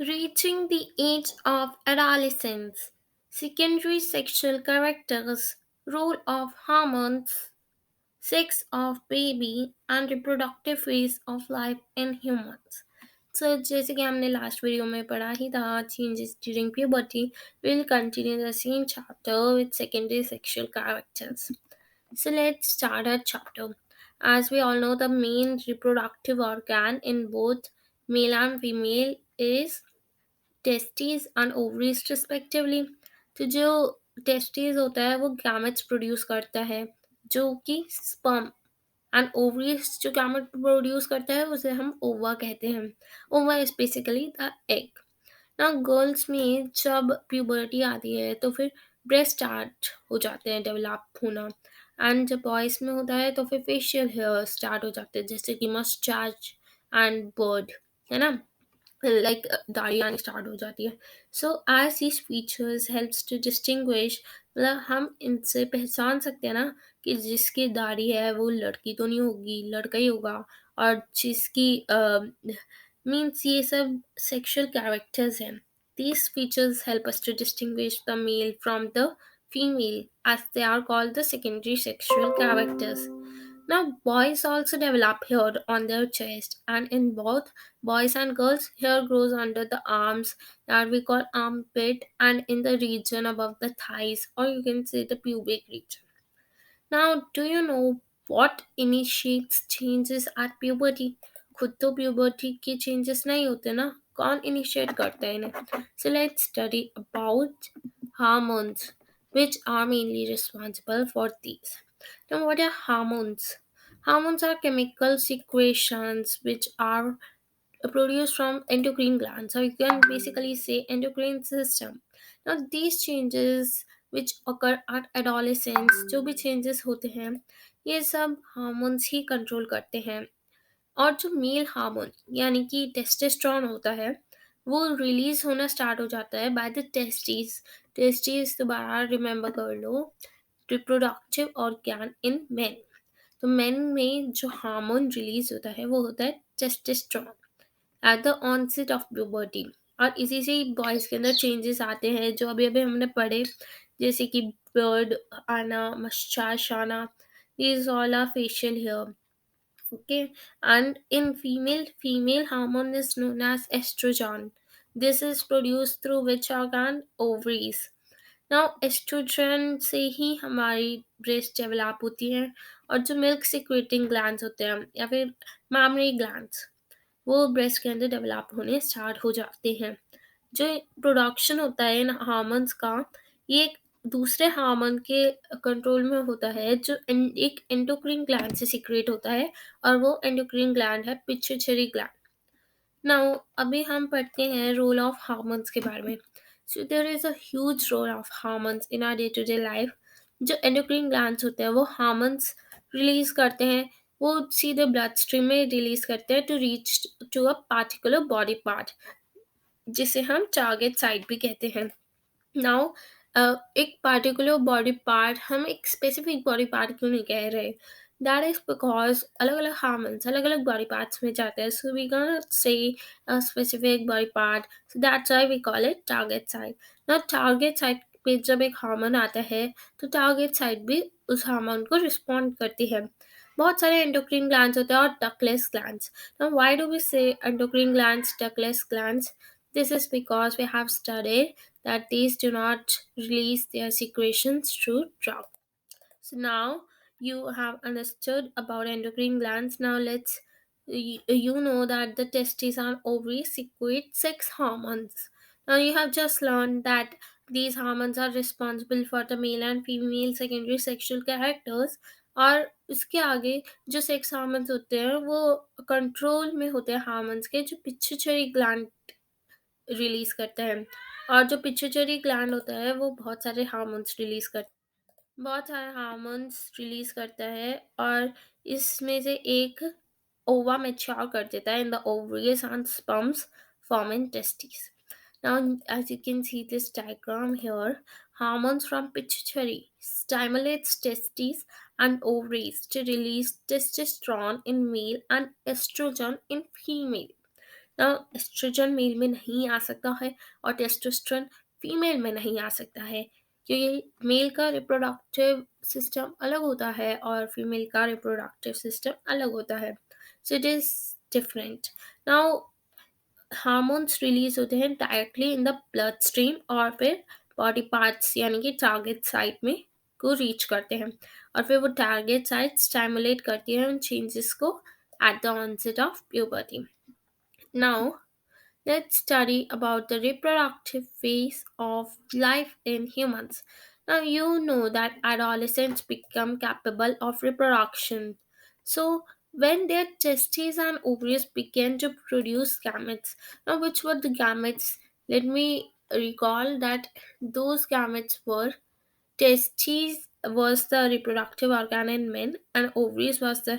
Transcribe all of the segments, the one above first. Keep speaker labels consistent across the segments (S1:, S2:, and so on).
S1: Reaching the age of adolescence, secondary sexual characters, role of hormones, sex of baby, and reproductive phase of life in humans. So जैसे कि हमने last video में पढ़ा ही था changes during puberty, we will continue the same chapter with secondary sexual characters. So let's start our chapter. As we all know, the main reproductive organ in both male and female is testis and ovaries respectively. तो जो testis होता है वो gametes produce करता है जो कि sperm, and ovaries जो गैमेट प्रोड्यूस करता है उसे हम ओवा कहते हैं। ओवा इज बेसिकली द एग। ना गर्ल्स में जब प्यूबर्टी आती है तो फिर ब्रेस्ट स्टार्ट हो जाते हैं डेवलप होना, एंड जब बॉयज में होता है तो फिर फेशियल हेयर स्टार्ट हो जाते हैं जैसे कि मस्टाच एंड बर्ड, है ना, लाइक दाढ़ी आनी स्टार्ट हो जाती है। So as these features helps to distinguish, मतलब हम इनसे पहचान सकते हैं ना कि जिसकी दाढ़ी है वो लड़की तो नहीं होगी, लड़का ही होगा। और जिसकी मीन्स ये सब सेक्सुअल कैरेक्टर्स हैं। These features help us to distinguish the male from the female, as they are called the secondary sexual characters. Now, boys also develop hair on their chest, and in both boys and girls, hair grows under the arms that we call armpit and in the region above the thighs, or you can say the pubic region. Now, do you know what initiates changes at puberty? खुद तो puberty के changes नहीं होते ना, कौन initiate करता है इन्हें? So let's study about hormones, which are mainly responsible for these. Now, what are hormones? Hormones are chemical secretions which are produced from endocrine glands, or you can basically say endocrine system. Now these changes which occur at adolescence, जो भी changes होते हैं ये सब hormones ही control करते हैं। और जो मेल हार्मोन यानी कि टेस्टोस्टेरोन होता है वो रिलीज होना स्टार्ट हो जाता है बाय द टेस्टिस। टेस्टिस दोबारा रिमेंबर कर लो, रिप्रोडक्टिव ऑर्गन इन मेन। तो मेन में जो हार्मोन रिलीज होता है वो होता है testosterone at the onset of puberty. और इसी से ही बॉयज़ के अंदर चेंजेस आते हैं जो अभी अभी हमने पढ़े, जैसे कि बर्ड आना, मस्चाश आना, these all are facial hair. Okay, and in female hormone is known as estrogen. This is produce through which organ? Ovaries. Now estrogen से ही हमारी ब्रेस्ट डेवलप होती है, और जो मिल्क सिक्रेटिंग ग्लैंड्स होते हैं या फिर मैमरी ग्लैंड्स वो ब्रेस्ट के अंदर डेवलप होने स्टार्ट हो जाते हैं। जो प्रोडक्शन होता है इन हार्मोन्स का, ये एक दूसरे हार्मोन के कंट्रोल में होता है जो एक एंडोक्रिन ग्लैंड से सीक्रेट होता है, और वो एंडोक्रिन ग्लैंड है पिट्यूटरी ग्लैंड। नाउ अभी हम पढ़ते हैं रोल ऑफ हार्मोन्स के बारे में। So there is a huge role of hormones in our day to day life. जो एंडोक्रिन ग्लैंड्स होते हैं वो हार्मोन्स रिलीज करते हैं, वो सीधे ब्लड स्ट्रीम में रिलीज करते हैं to reach to a particular body part, जिसे हम टारगेट साइट भी कहते हैं। नाउ एक पार्टिकुलर बॉडी पार्ट, हम एक स्पेसिफिक बॉडी पार्ट क्यों नहीं कह रहे? दैट इज बिकॉज अलग अलग हार्मोन्स अलग अलग बॉडी पार्ट्स में जाते हैं, so we can say specific body part, so that's why we call it target site. ना टारगेट साइट पे जब एक हार्मोन आता है तो टारगेट साइट भी उस हार्मोन को रिस्पॉन्ड करती है। बहुत सारे एंडोक्रिन ग्लैंड्स होते हैं और ductless glands. Now why do we say endocrine glands, ductless glands? This is because we have studied that these do not release their secretions through drug. So now you have understood about endocrine glands. Now you know that the testes and ovaries secrete sex hormones. Now you have just learned that these hormones are responsible for the male and female secondary sexual characters, और उसके आगे जो sex hormones होते हैं वो control में होते हैं हार्मोन्स के जो पिट्यूटरी ग्लैंड रिलीज करता है। और जो पिट्यूटरी ग्लैंड होता है वो बहुत सारे हार्मोन्स रिलीज करता है, और इसमें से एक ओवा मैच्योर कर देता है in the ovaries and sperms form in testes. Now, as you can see this diagram here, hormones from pituitary stimulates testes and ovaries to release testosterone in male and estrogen in female. ना oestrogen mail में नहीं आ सकता है और testosterone female में नहीं आ सकता है, क्योंकि मेल का रिप्रोडक्टिव सिस्टम अलग होता है और फीमेल का रिप्रोडक्टिव सिस्टम अलग होता है. So it is different. Now hormones release होते हैं directly in the blood stream और फिर बॉडी पार्ट्स यानी कि टारगेट साइट में को रीच करते हैं, और फिर वो टारगेट साइट स्टिमुलेट करती है उन चेंजेस को at the onset of puberty. Now let's study about the reproductive phase of life in humans. Now, you know that adolescents become capable of reproduction. So, when their testes and ovaries begin to produce gametes, now which were the gametes? Let me recall that those gametes were: testes was the reproductive organ in men, and ovaries was the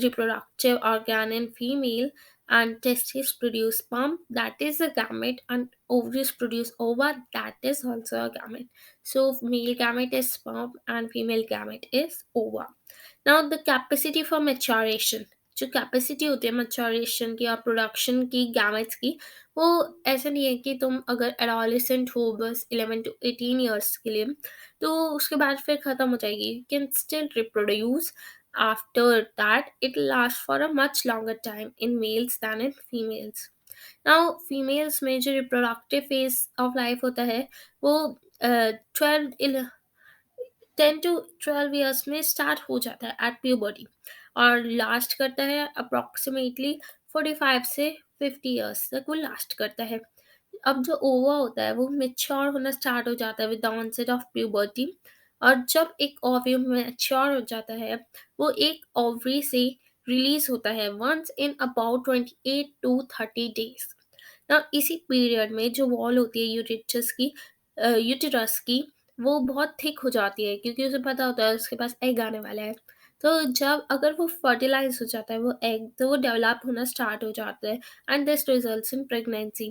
S1: reproductive organ in female, and testes produce sperm, that is a gamete, and ovaries produce ova, that is also a gamete. So male gamete is sperm and female gamete is ova. Now the capacity for maturation, जो capacity होती है maturation की और production की gametes की, वो ऐसा नहीं है कि तुम अगर एडोलेसेंट हो बस 11 to 18 ईयर्स के लिए, तो उसके बाद फिर ख़त्म हो जाएगी. You can still reproduce after that. It last for a much longer time in males than in females. Now females में जो रिप्रोडक्टिव फेज ऑफ लाइफ होता है वो 10 to 12 ईयर्स में स्टार्ट हो जाता है एट प्यूबर्टी और लास्ट करता है अप्रॉक्सीमेटली 45 से 50 ईयर्स तक वो लास्ट करता है. अब जो ओवा होता है वो मेच्योर होना स्टार्ट हो जाता है with the onset of puberty, और जब एक ओव्यूम मेच्योर हो जाता है वो एक ओवरी से रिलीज होता है once in about 28 to 30 days. ना इसी पीरियड में जो वॉल होती है यूटिरस की वो बहुत थिक हो जाती है, क्योंकि उसे पता होता है उसके पास एग आने वाला है. तो जब अगर वो फर्टिलाइज हो जाता है वो एग, तो वो डेवलप होना स्टार्ट हो जाता है and this results in pregnancy.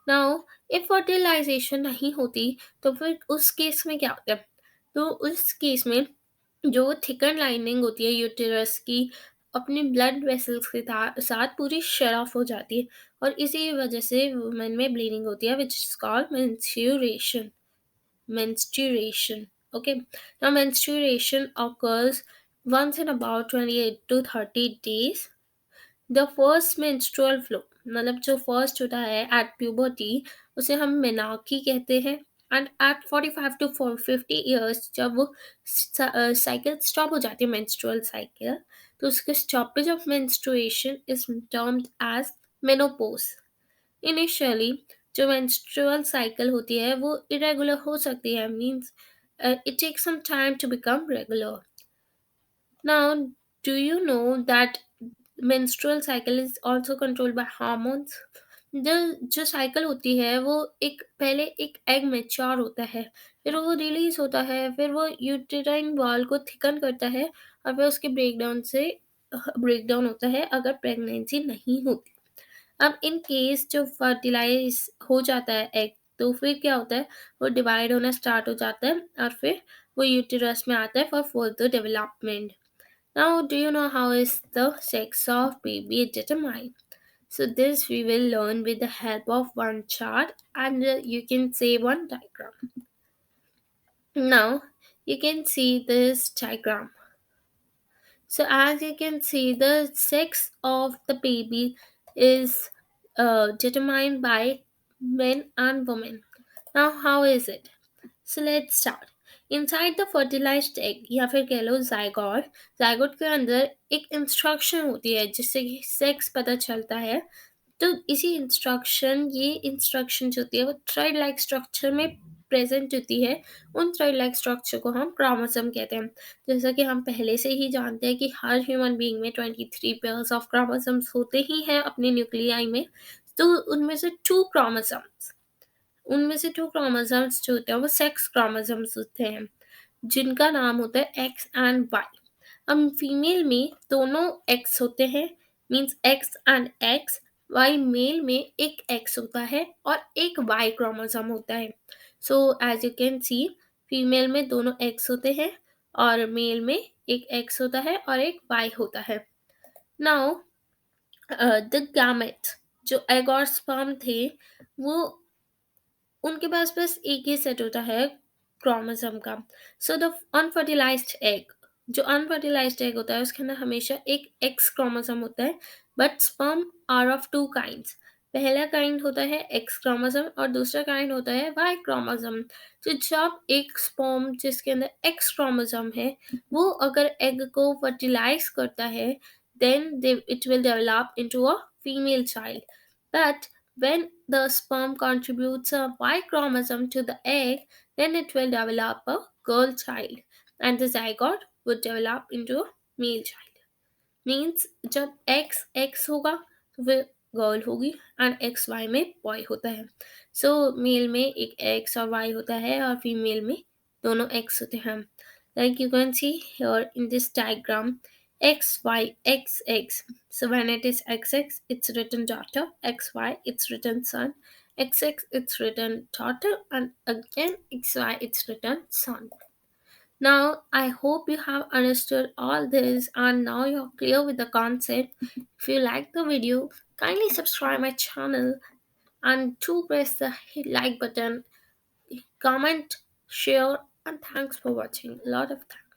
S1: Now if fertilization नहीं होती तो फिर उस केस में क्या होता है? तो उस केस में जो थिकन लाइनिंग होती है यूटेरस की अपनी ब्लड वेसल्स के साथ पूरी शेयर ऑफ हो जाती है, और इसी वजह से वुमेन में ब्लीडिंग होती है which is called menstruation. Menstruation. Okay, now menstruation occurs once in about 28 to 30 days. The first menstrual flow, मतलब जो फर्स्ट होता है एट प्यूबर्टी, उसे हम मेनार्की कहते हैं. एंड एट 45 to 50 ईयर्स जब वो साइकिल स्टॉप हो जाती है मेंस्ट्रुअल साइकिल, तो उसके stoppage of menstruation is termed as menopause. Initially जो मेंस्ट्रुअल साइकिल होती है वो इरेगुलर हो सकती है, means it takes some time to become regular. Now do you know that menstrual cycle is also controlled by hormones. जो जो cycle होती है वो एक पहले एक एग मेच्योर होता है, फिर वो रिलीज होता है, फिर वो यूटेराइन वॉल को थिकन करता है, और फिर उसके ब्रेकडाउन होता है अगर प्रेगनेंसी नहीं होती. अब इन केस जो फर्टिलाइज हो जाता है एग, तो फिर क्या होता है, वो डिवाइड होना स्टार्ट हो जाता है और फिर वो यूटेरस में आता है for further development. Now, do you know how is the sex of baby determined? So this we will learn with the help of one chart, and you can say one diagram. Now, you can see this diagram. So as you can see, the sex of the baby is determined by men and women. Now, how is it? So let's start. Inside the fertilized egg या फिर कह लो zygote, zygote के अंदर एक instruction होती है जिससे कि सेक्स पता चलता है. तो इसी ये इंस्ट्रक्शन जो होती है वो थ्रेड लाइक स्ट्रक्चर में प्रेजेंट होती है. उन थ्रेड लाइक स्ट्रक्चर को हम क्रोमोसोम कहते हैं. जैसा कि हम पहले से ही जानते हैं कि हर ह्यूमन बीइंग में 23 पेयर्स ऑफ क्रोमोसोम्स होते ही हैं अपने न्यूक्लियाई में. तो उनमें से टू क्रोमोसोम्स जो होते हैं वो सेक्स क्रोमोसोम्स होते हैं, जिनका नाम होता है एक्स एंड वाई. अब फीमेल में दोनों एक्स होते हैं, means X and X. Y male में एक एक्स होता है और एक वाई क्रोमोसोम होता है. So as you can see, female में दोनों एक्स होते हैं और मेल में एक एक्स होता है और एक वाई होता है. नाउ द गैमेट, जो एग और स्पर्म थे वो उनके पास बस एक ही सेट होता है क्रोमोसोम का। सो द अनफर्टिलाइज्ड एग, जो अनफर्टिलाइज्ड एग होता है उसके अंदर हमेशा एक एक्स क्रोमोसोम होता है। But sperm are of two kinds. पहला काइंड होता है एक्स क्रोमोसोम और दूसरा काइंड होता है वाई क्रोमोसोम। तो जब एक स्पर्म जिसके अंदर एक्स क्रोमोसोम है वो अगर एग को फर्टिलाइज करता है then it will develop into a female child. But when the sperm contributes a Y chromosome to the egg, then it will develop a girl child, and the zygote would develop into a male child. Means जब x x होगा तो फिर girl होगी and X Y में boy होता है। सो mail में एक एक्स और वाई होता है और फीमेल में दोनों एक्स होते हैं। Like you can see here in this diagram x y x x. So when it is x x it's written daughter, x y it's written son, x x it's written daughter, and again x y it's written son. Now, I hope you have understood all this and now you're clear with the concept. If you like the video, kindly subscribe my channel and to press the like button, comment, share, and thanks for watching. A lot of thanks.